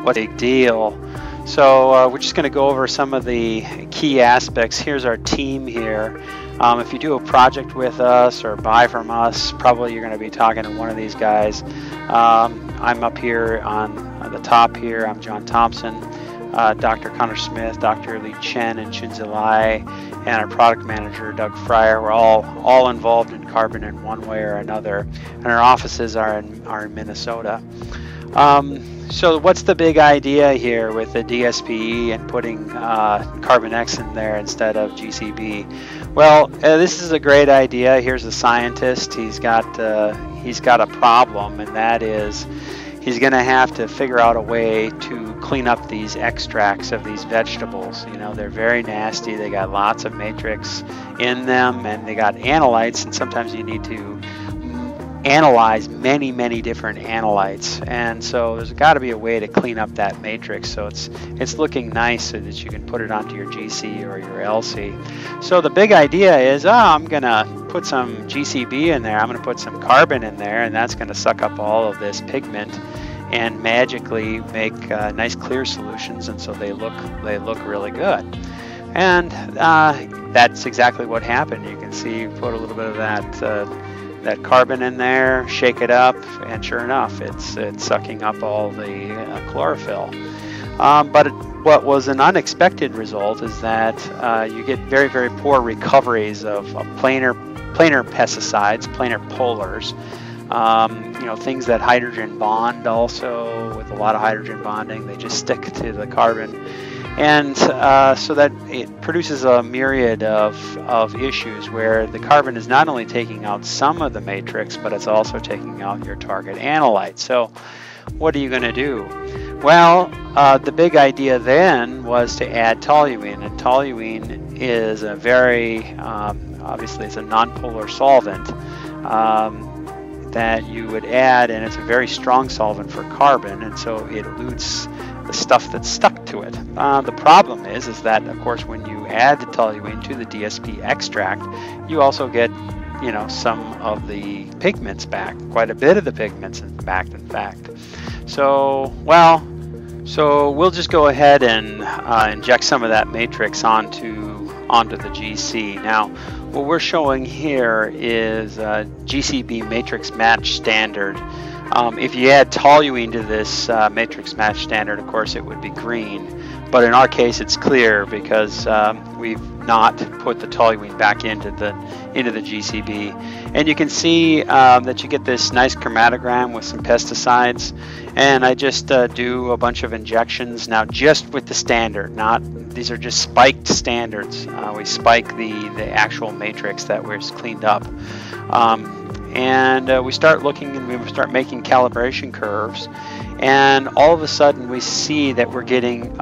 what a big deal. So we're just going to go over some of the key aspects. Here's our team here. If you do a project with us or buy from us, probably you're going to be talking to one of these guys. I'm up here on the top here. I'm John Thompson, Dr. Connor Smith, Dr. Lee Chen, and Chunzi Lai, and our product manager, Doug Fryer. We're all involved in carbon in one way or another, and our offices are in Minnesota. So what's the big idea here with the DSPE and putting CarbonX in there instead of GCB? Well, this is a great idea. Here's a scientist. He's got a problem, and that is he's going to have to figure out a way to clean up these extracts of these vegetables. You know, they're very nasty. They got lots of matrix in them, and they got analytes, and sometimes you need to analyze many different analytes, and so there's got to be a way to clean up that matrix so it's looking nice so that you can put it onto your GC or your LC. So the big idea is, I'm gonna put some GCB in there, I'm gonna put some carbon in there, and that's gonna suck up all of this pigment and magically make nice clear solutions, and so they look really good. And that's exactly what happened. You can see, put a little bit of that carbon in there, shake it up, and sure enough, it's sucking up all the chlorophyll. But what was an unexpected result is that you get very poor recoveries of planar pesticides, planar polars. You know, things that hydrogen bond also, with a lot of hydrogen bonding, they just stick to the carbon. And so that it produces a myriad of issues where the carbon is not only taking out some of the matrix, but it's also taking out your target analyte. So what are you going to do? Well, the big idea then was to add toluene, and toluene is a very, obviously it's a nonpolar solvent that you would add, and it's a very strong solvent for carbon, and so it elutes the stuff that's stuck to it. The problem is that, of course, when you add the toluene to the DSP extract, you also get, you know, some of the pigments back, quite a bit of the pigments back, in fact. So, well, so we'll just go ahead and inject some of that matrix onto the GC. Now, what we're showing here is GCB matrix match standard. If you add toluene to this matrix match standard, of course it would be green, but in our case it's clear because we've not put the toluene back into the GCB. And you can see that you get this nice chromatogram with some pesticides, and I just do a bunch of injections now, just with the standard. These are just spiked standards. We spike the actual matrix that was cleaned up. And we start looking, and we start making calibration curves, and all of a sudden we see that we're getting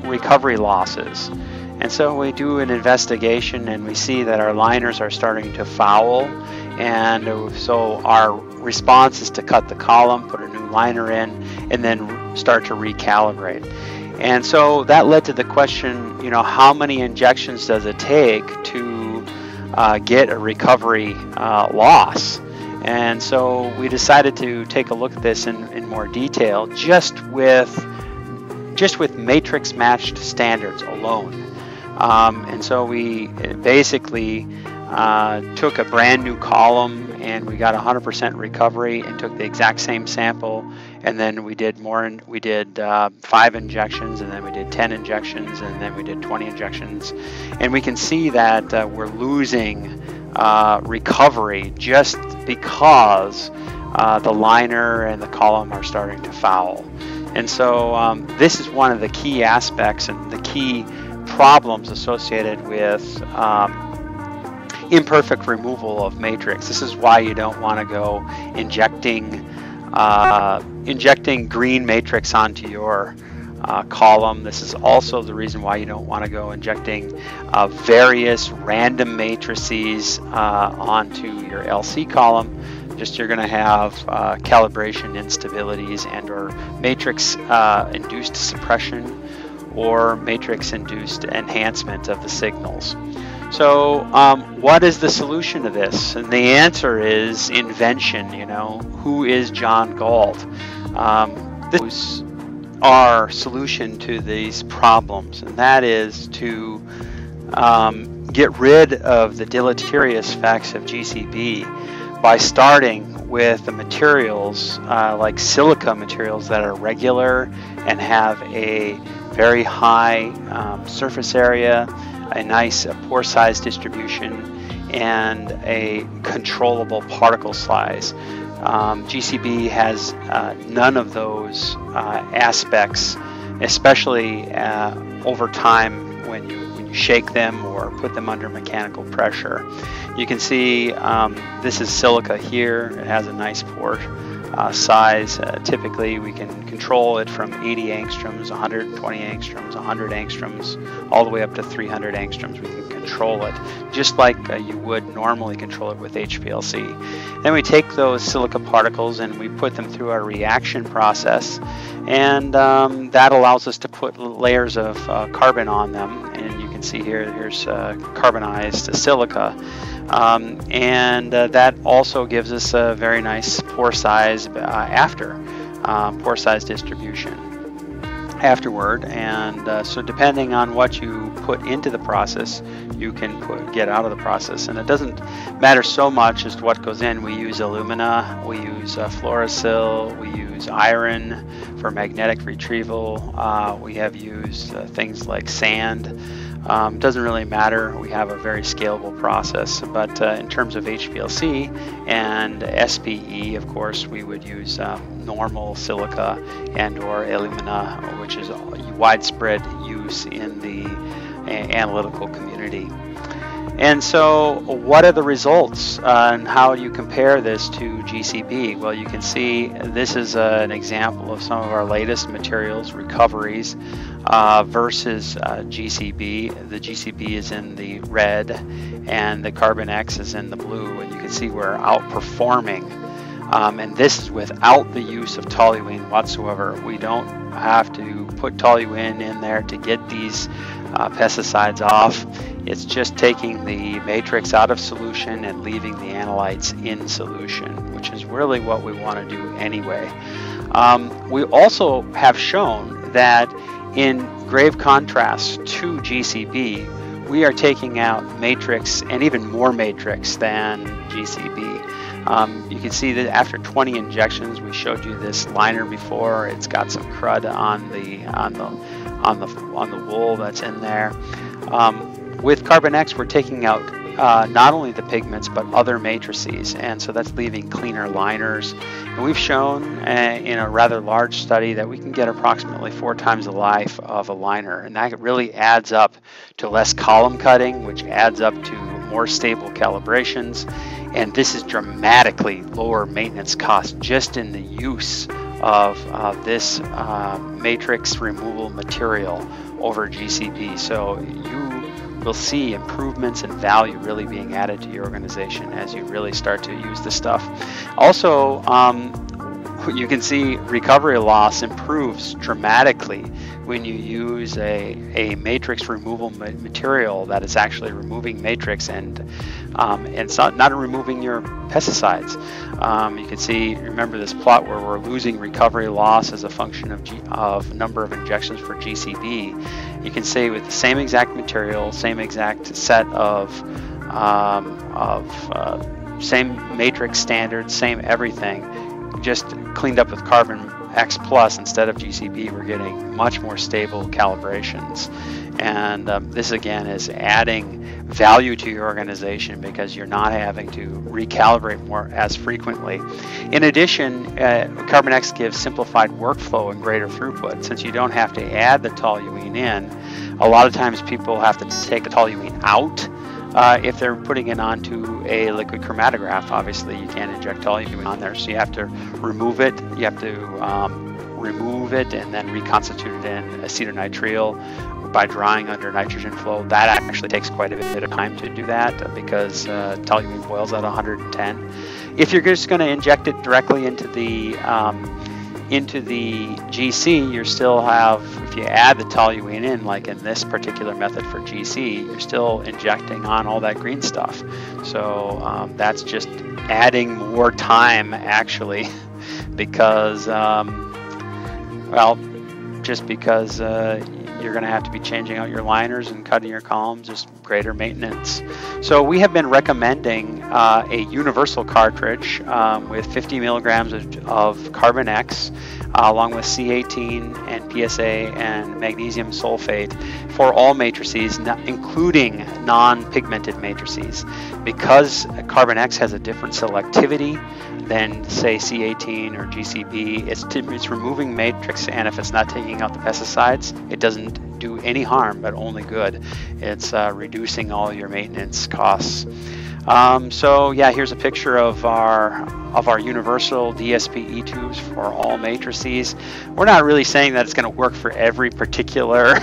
recovery losses. And so we do an investigation, and we see that our liners are starting to foul, and so our response is to cut the column, put a new liner in, and then start to recalibrate. And so that led to the question, you know, how many injections does it take to get a recovery loss? And so we decided to take a look at this in more detail, just with matrix matched standards alone. And so we basically took a brand new column, and we got 100% recovery, and took the exact same sample, and then we did more. We did 5 injections, and then we did 10 injections, and then we did 20 injections, and we can see that we're losing recovery just because the liner and the column are starting to foul. And so this is one of the key aspects and the key problems associated with imperfect removal of matrix. This is why you don't want to go injecting green matrix onto your column. This is also the reason why you don't want to go injecting various random matrices onto your LC column. Just you're going to have calibration instabilities and or matrix induced suppression or matrix induced enhancement of the signals. So what is the solution to this? And the answer is invention. You know, who is John Galt? This our solution to these problems, and that is to get rid of the deleterious effects of GCB by starting with the materials like silica materials that are regular and have a very high surface area, a nice pore size distribution, and a controllable particle size. GCB has none of those aspects, especially over time when you shake them or put them under mechanical pressure. You can see this is silica here. It has a nice pore size. Typically we can control it from 80 angstroms, 120 angstroms, 100 angstroms, all the way up to 300 angstroms. We can control it just like you would normally control it with HPLC. Then we take those silica particles and we put them through our reaction process, and that allows us to put layers of carbon on them. And you can see here's carbonized silica. That also gives us a very nice pore size pore size distribution afterward. And so depending on what you put into the process, you can get out of the process. And it doesn't matter so much as to what goes in. We use alumina, we use fluorosil, we use iron for magnetic retrieval. We have used things like sand. It doesn't really matter. We have a very scalable process, but in terms of HPLC and SPE, of course, we would use normal silica and or alumina, which is widespread use in the analytical community. And so what are the results and how do you compare this to GCB? Well, you can see this is an example of some of our latest materials recoveries versus GCB. The GCB is in the red and the CarbonX is in the blue, and you can see we're outperforming. And this is without the use of toluene whatsoever. We don't have to put toluene in there to get these pesticides off. It's just taking the matrix out of solution and leaving the analytes in solution, which is really what we want to do anyway. We also have shown that in grave contrast to GCB, we are taking out matrix and even more matrix than GCB. You can see that after 20 injections, we showed you this liner before. It's got some crud on the wool that's in there. With CarbonX, we're taking out not only the pigments but other matrices, and so that's leaving cleaner liners. And we've shown in a rather large study that we can get approximately 4 times the life of a liner, and that really adds up to less column cutting, which adds up to more stable calibrations. And this is dramatically lower maintenance cost just in the use of this matrix removal material over GCB. So you will see improvements in value really being added to your organization as you really start to use this stuff. Also, you can see recovery loss improves dramatically when you use a matrix removal material that is actually removing matrix and it's not removing your pesticides. You can see, remember this plot where we're losing recovery loss as a function of number of injections for GCB. You can see with the same exact material, same exact set of same matrix standards, same everything, just cleaned up with CarbonX Plus instead of GCB, we're getting much more stable calibrations. And this again is adding value to your organization because you're not having to recalibrate more as frequently. In addition, CarbonX gives simplified workflow and greater throughput. Since you don't have to add the toluene in, a lot of times people have to take the toluene out if they're putting it onto a liquid chromatograph. Obviously you can't inject toluene on there, so you have to remove it. You have to remove it and then reconstitute it in acetonitrile by drying under nitrogen flow. That actually takes quite a bit of time to do that because toluene boils at 110. If you're just going to inject it directly into the GC, you still have, if you add the toluene in, like in this particular method for GC, you're still injecting on all that green stuff. So that's just adding more time actually because, well, just because you're going to have to be changing out your liners and cutting your columns, just greater maintenance. So we have been recommending a universal cartridge with 50 milligrams of CarbonX, along with C18 and PSA and magnesium sulfate for all matrices, including non-pigmented matrices. Because CarbonX has a different selectivity than, say, C18 or GCB, it's removing matrix, and if it's not taking out the pesticides, it doesn't do any harm, but only good. It's reducing all your maintenance costs. So yeah, here's a picture of our universal DSP tubes for all matrices. We're not really saying that it's going to work for every particular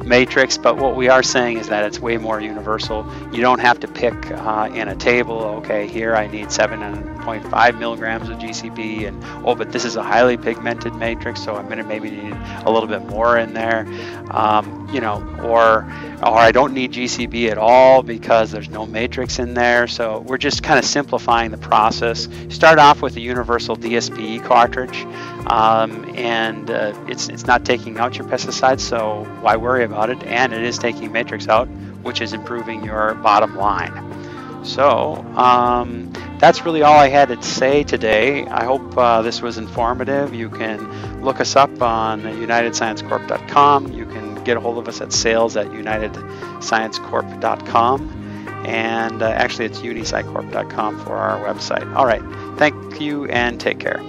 matrix, but what we are saying is that it's way more universal. You don't have to pick in a table, okay, here I need 7.5 milligrams of GCB, and oh, but this is a highly pigmented matrix, so I'm going to maybe need a little bit more in there, you know, or I don't need GCB at all because there's no matrix in there. So we're just kind of simplifying the process. Start off with a universal DSP cartridge, and it's not taking out your pesticides, so why worry about it? And it is taking matrix out, which is improving your bottom line. So that's really all I had to say today. I hope this was informative. You can look us up on unitedsciencecorp.com. You can get a hold of us at sales@unitedsciencecorp.com. And actually it's uniscicorp.com for our website. All right, thank you and take care.